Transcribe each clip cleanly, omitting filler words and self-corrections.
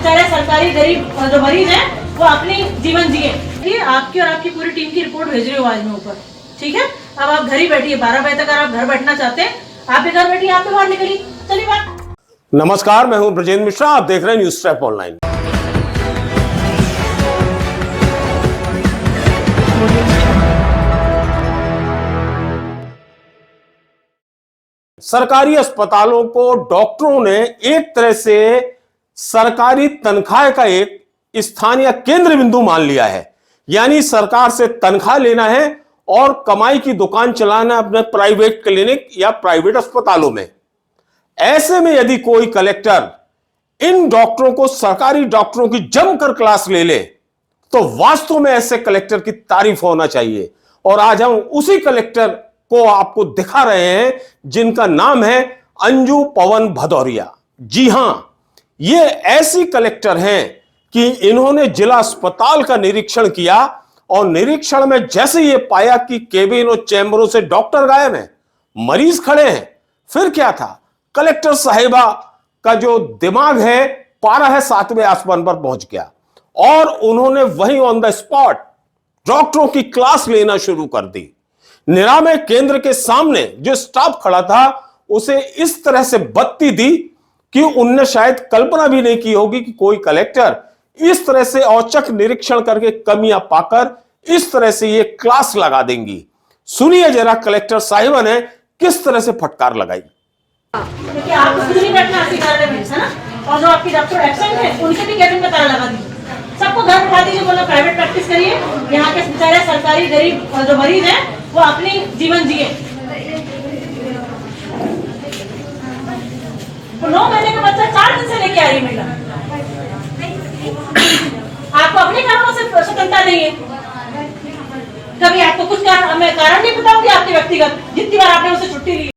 बेचारे सरकारी गरीब जो मरीज हैं वो अपनी जीवन जिए। ये आपकी और आपकी पूरी टीम की रिपोर्ट भेज रही हूँ आज मैं ऊपर, ठीक है। अब आप घर ही बैठिए, 12 बजे तक अगर आप घर बैठना चाहते हैं आप भी घर बैठिए, आप भी बाहर निकलिए। चलिए बात। नमस्कार, मैं हूं ब्रजेंद्र मिश्रा, आप देख रहे हैं न्यूज ट्रैप ऑनलाइन। सरकारी अस्पतालों को डॉक्टरों ने एक तरह से सरकारी तनख्वाह का एक स्थान या केंद्र बिंदु मान लिया है। यानी सरकार से तनख्वाह लेना है और कमाई की दुकान चलाना अपने प्राइवेट क्लिनिक या प्राइवेट अस्पतालों में। ऐसे में यदि कोई कलेक्टर इन डॉक्टरों को, सरकारी डॉक्टरों की जमकर क्लास ले ले तो वास्तव में ऐसे कलेक्टर की तारीफ होना चाहिए। और आज हम उसी कलेक्टर को आपको दिखा रहे हैं जिनका नाम है अंजू पवन भदौरिया। जी हां, ये ऐसी कलेक्टर हैं कि इन्होंने जिला अस्पताल का निरीक्षण किया और निरीक्षण में जैसे ये पाया कि केबिन और चैम्बरों से डॉक्टर गायब हैं, मरीज खड़े हैं, फिर क्या था, कलेक्टर साहिबा का जो दिमाग है पारा है 7वें आसमान पर पहुंच गया और उन्होंने वहीं ऑन द स्पॉट डॉक्टरों की क्लास लेना शुरू कर दी। निरामय केंद्र के सामने जो स्टाफ खड़ा था उसे इस तरह से बत्ती दी कि उनने शायद कल्पना भी नहीं की होगी कि कोई कलेक्टर इस तरह से औचक निरीक्षण करके कमियां पाकर इस तरह से ये क्लास लगा देंगी। सुनिए जरा कलेक्टर साहिबा ने किस तरह से फटकार लगाई। देखिए, आपको खुद नहीं बैठना है ना, और जो आपकी डॉक्टर एब्सेंट है उनके भी केबिन में ताला लगा दीजिए, सबको घर बिठा दीजिए, बोलो प्राइवेट प्रैक्टिस करिए। यहाँ के बेचारे सरकारी गरीब जो मरीज हैं वो अपनी जीवन जिए। तो 9 महीने का बच्चा 4 दिन से लेके आ रही है मैडम। आपको अपने कारणों से स्वतंत्रता नहीं है। कभी आपको कुछ कारण नहीं बताऊंगी आपके व्यक्तिगत, जितनी बार आपने उसे छुट्टी ली।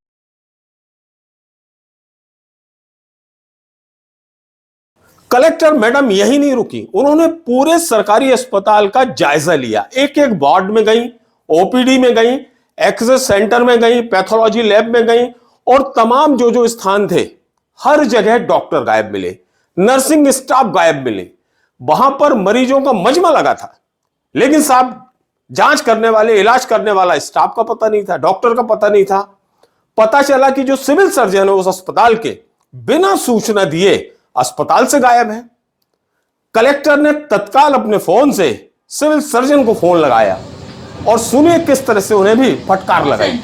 कलेक्टर मैडम यही नहीं रुकी, उन्होंने पूरे सरकारी अस्पताल का जायजा लिया। एक एक वार्ड में गई, ओपीडी में गई, एक्सेस सेंटर में गई, पैथोलॉजी लैब में गई और तमाम जो स्थान थे हर जगह डॉक्टर गायब मिले, नर्सिंग स्टाफ गायब मिले। वहां पर मरीजों का मजमा लगा था, लेकिन साहब जांच करने वाले, इलाज करने वाला स्टाफ का पता नहीं था, डॉक्टर का पता नहीं था। पता चला कि जो सिविल सर्जन है उस अस्पताल के बिना सूचना दिए अस्पताल से गायब है। कलेक्टर ने तत्काल अपने फोन से सिविल सर्जन को फोन लगाया और सुनिए किस तरह से उन्हें भी फटकार लगाई।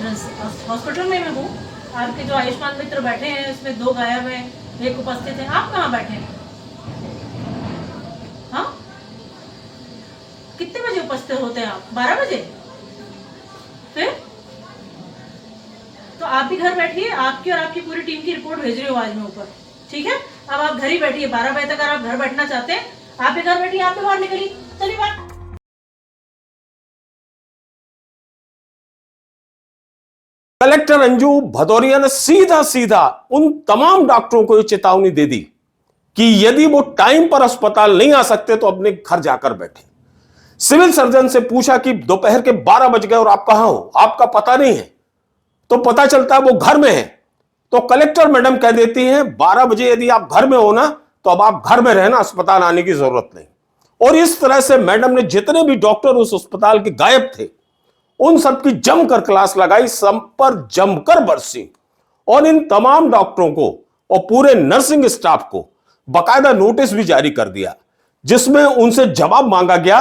हॉस्पिटल में मैं हूँ, आपके जो आयुष्मान मित्र बैठे हैं उसमें 2 गायब हैं, 1 उपस्थित है। आप कहाँ बैठे हैं? हाँ, कितने बजे उपस्थित होते हैं आप? 12 बजे। फिर तो आप भी घर बैठिए, आपकी और आपकी पूरी टीम की रिपोर्ट भेज रही हूँ आज मैं ऊपर, ठीक है। अब आप घर ही बैठिए, 12 बजे तक अगर आप घर बैठना चाहते हैं आप भी घर बैठिए, आप भी बाहर निकलिए। चलिए बात। कलेक्टर अंजू भदौरिया ने सीधा सीधा उन तमाम डॉक्टरों को चेतावनी दे दी कि यदि वो टाइम पर अस्पताल नहीं आ सकते तो अपने घर जाकर बैठे। सिविल सर्जन से पूछा कि दोपहर के 12 बज गए और आप कहां हो, आपका पता नहीं है, तो पता चलता है वो घर में है। तो कलेक्टर मैडम कह देती हैं 12 बजे यदि आप घर में हो ना तो अब आप घर में रहना, अस्पताल आने की जरूरत नहीं। और इस तरह से मैडम ने जितने भी डॉक्टर उस अस्पताल के गायब थे उन सबकी जमकर क्लास लगाई, सब पर जमकर बरसी और इन तमाम डॉक्टरों को और पूरे नर्सिंग स्टाफ को बाकायदा नोटिस भी जारी कर दिया, जिसमें उनसे जवाब मांगा गया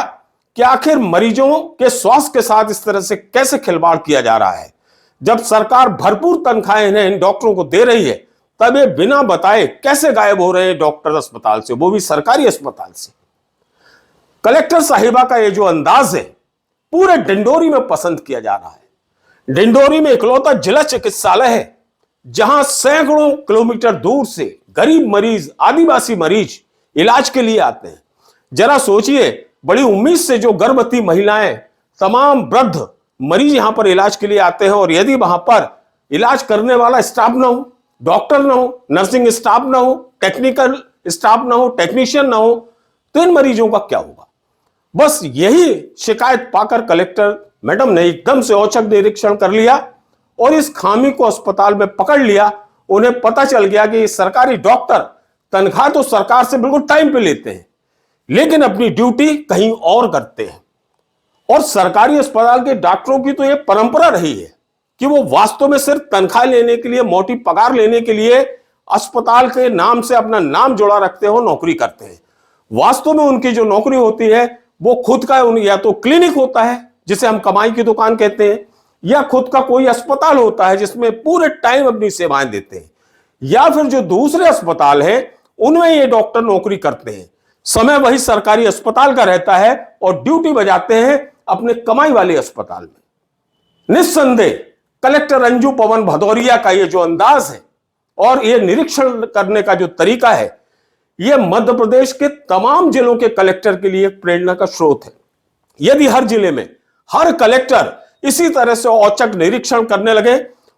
कि आखिर मरीजों के स्वास्थ्य के साथ इस तरह से कैसे खिलवाड़ किया जा रहा है। जब सरकार भरपूर तनख्वाहें इन्हें इन डॉक्टरों को दे रही है तब ये बिना बताए कैसे गायब हो रहे हैं डॉक्टर अस्पताल से, वो भी सरकारी अस्पताल से। कलेक्टर साहिबा का ये जो अंदाज है पूरे डिंडोरी में पसंद किया जा रहा है। डिंडोरी में इकलौता जिला चिकित्सालय है जहां सैकड़ों किलोमीटर दूर से गरीब मरीज, आदिवासी मरीज इलाज के लिए आते हैं। जरा सोचिए, बड़ी उम्मीद से जो गर्भवती महिलाएं, तमाम वृद्ध मरीज यहां पर इलाज के लिए आते हैं और यदि वहां पर इलाज करने वाला स्टाफ ना हो, डॉक्टर ना हो, नर्सिंग स्टाफ ना हो, टेक्निकल स्टाफ ना हो, टेक्नीशियन ना हो, तो इन मरीजों का क्या होगा। बस यही शिकायत पाकर कलेक्टर मैडम ने एकदम से औचक निरीक्षण कर लिया और इस खामी को अस्पताल में पकड़ लिया। उन्हें पता चल गया कि सरकारी डॉक्टर तनख्वाह तो सरकार से बिल्कुल टाइम पे लेते हैं, लेकिन अपनी ड्यूटी कहीं और करते हैं। और सरकारी अस्पताल के डॉक्टरों की तो यह परंपरा रही है कि वो वास्तव में सिर्फ तनख्वाह लेने के लिए, मोटी पगार लेने के लिए अस्पताल के नाम से अपना नाम जुड़ा रखते हो नौकरी करते हैं। वास्तव में उनकी जो नौकरी होती है वो खुद का या तो क्लिनिक होता है जिसे हम कमाई की दुकान कहते हैं, या खुद का कोई अस्पताल होता है जिसमें पूरे टाइम अपनी सेवाएं देते हैं, या फिर जो दूसरे अस्पताल है उनमें ये डॉक्टर नौकरी करते हैं। समय वही सरकारी अस्पताल का रहता है और ड्यूटी बजाते हैं अपने कमाई वाले अस्पताल में। निस्संदेह कलेक्टर अंजू पवन भदौरिया का ये जो अंदाज है और ये निरीक्षण करने का जो तरीका है, ये मध्य प्रदेश के तमाम जिलों के कलेक्टर के लिए प्रेरणा का स्रोत है। यदि हर जिले में हर कलेक्टर इसी तरह से औचक निरीक्षण करने लगे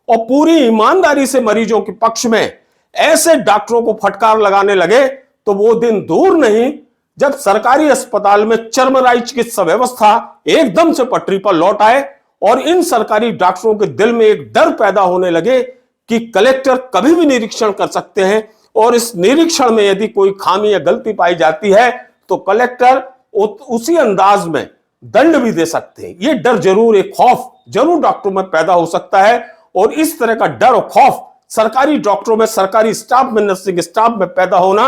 और पूरी ईमानदारी से मरीजों के पक्ष में ऐसे डॉक्टरों को फटकार लगाने लगे, तो वो दिन दूर नहीं जब सरकारी अस्पताल में चरमराई चिकित्सा व्यवस्था एकदम से पटरी पर लौट आए और इन सरकारी डॉक्टरों के दिल में एक डर पैदा होने लगे कि कलेक्टर कभी भी निरीक्षण कर सकते हैं और इस निरीक्षण में यदि कोई खामी या गलती पाई जाती है तो कलेक्टर उसी अंदाज में दंड भी दे सकते हैं। यह डर जरूर, एक खौफ जरूर डॉक्टरों में पैदा हो सकता है और इस तरह का डर और खौफ सरकारी डॉक्टरों में, सरकारी स्टाफ में, नर्सिंग स्टाफ में पैदा होना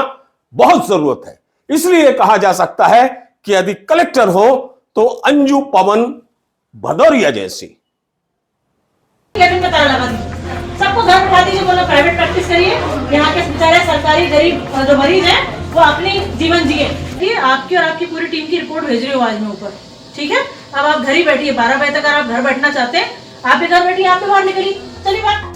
बहुत जरूरत है। इसलिए कहा जा सकता है कि यदि कलेक्टर हो तो अंजू पवन भदौरिया जैसी। कैबिन में ताला लगा दीजिए, सबको घर बिठा दीजिए, बोलो प्राइवेट प्रैक्टिस करिए। यहाँ के बेचारे सरकारी गरीब जो मरीज हैं वो अपनी जीवन जिए। ये आपकी और आपकी पूरी टीम की रिपोर्ट भेज रही हूँ आज मैं ऊपर, ठीक है। अब आप घर ही बैठिए, 12 बजे तक अगर आप घर बैठना चाहते हैं आप भी घर बैठिए, आप भी बाहर निकलिए। चलिए बात